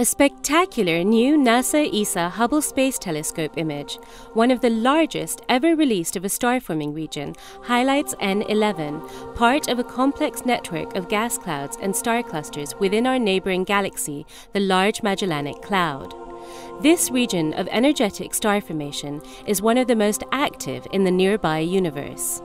A spectacular new NASA ESA Hubble Space Telescope image, one of the largest ever released of a star-forming region, highlights N11, part of a complex network of gas clouds and star clusters within our neighbouring galaxy, the Large Magellanic Cloud. This region of energetic star formation is one of the most active in the nearby universe.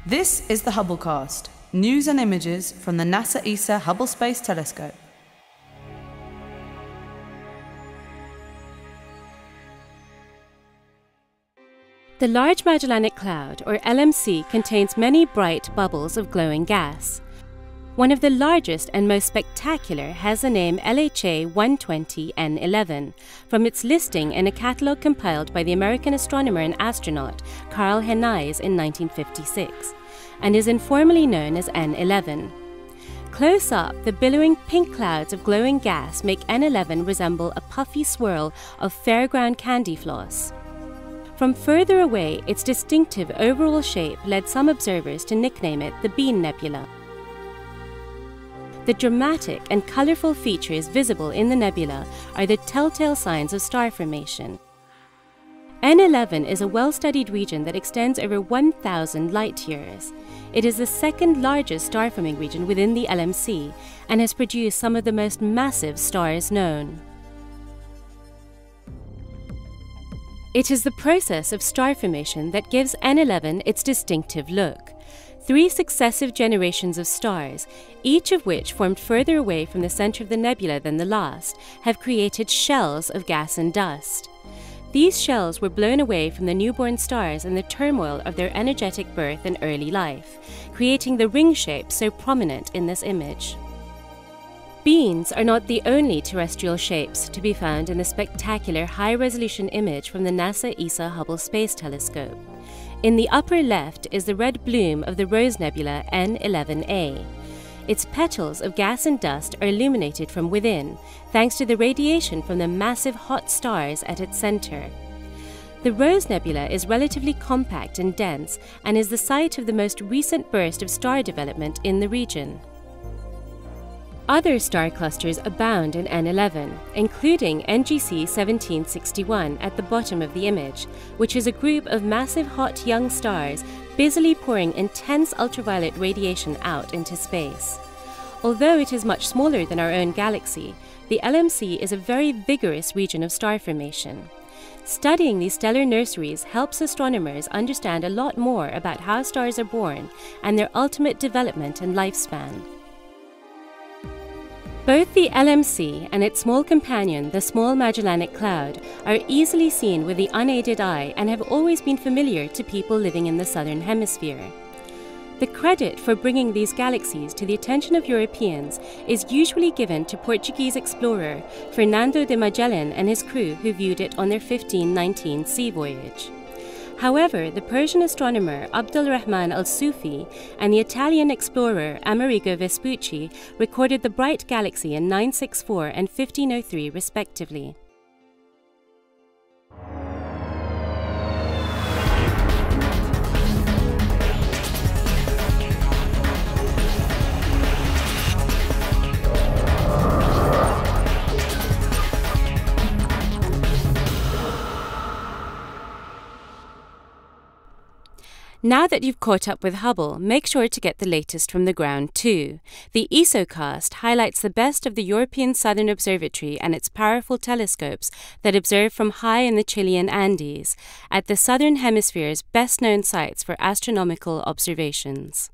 This is the Hubblecast, news and images from the NASA ESA Hubble Space Telescope. The Large Magellanic Cloud, or LMC, contains many bright bubbles of glowing gas. One of the largest and most spectacular has the name LHA 120N11, from its listing in a catalogue compiled by the American astronomer and astronaut Carl Henneis in 1956, and is informally known as N11. Close up, the billowing pink clouds of glowing gas make N11 resemble a puffy swirl of fairground candy floss. From further away, its distinctive overall shape led some observers to nickname it the Bean Nebula. The dramatic and colourful features visible in the nebula are the telltale signs of star formation. N11 is a well-studied region that extends over 1,000 light-years. It is the second largest star-forming region within the LMC and has produced some of the most massive stars known. It is the process of star formation that gives N11 its distinctive look. 3 successive generations of stars, each of which formed further away from the centre of the nebula than the last, have created shells of gas and dust. These shells were blown away from the newborn stars in the turmoil of their energetic birth and early life, creating the ring shape so prominent in this image. Beans are not the only terrestrial shapes to be found in the spectacular high-resolution image from the NASA ESA Hubble Space Telescope. In the upper left is the red bloom of the Rose Nebula N11A. Its petals of gas and dust are illuminated from within, thanks to the radiation from the massive hot stars at its centre. The Rose Nebula is relatively compact and dense and is the site of the most recent burst of star development in the region. Other star clusters abound in N11, including NGC 1761 at the bottom of the image, which is a group of massive hot young stars busily pouring intense ultraviolet radiation out into space. Although it is much smaller than our own galaxy, the LMC is a very vigorous region of star formation. Studying these stellar nurseries helps astronomers understand a lot more about how stars are born and their ultimate development and lifespan. Both the LMC and its small companion, the Small Magellanic Cloud, are easily seen with the unaided eye and have always been familiar to people living in the southern hemisphere. The credit for bringing these galaxies to the attention of Europeans is usually given to Portuguese explorer Fernando de Magellan and his crew, who viewed it on their 1519 sea voyage. However, the Persian astronomer Abdul Rahman al-Sufi and the Italian explorer Amerigo Vespucci recorded the bright galaxy in 964 and 1503 respectively. Now that you've caught up with Hubble, make sure to get the latest from the ground too. The ESOcast highlights the best of the European Southern Observatory and its powerful telescopes that observe from high in the Chilean Andes, at the Southern Hemisphere's best-known sites for astronomical observations.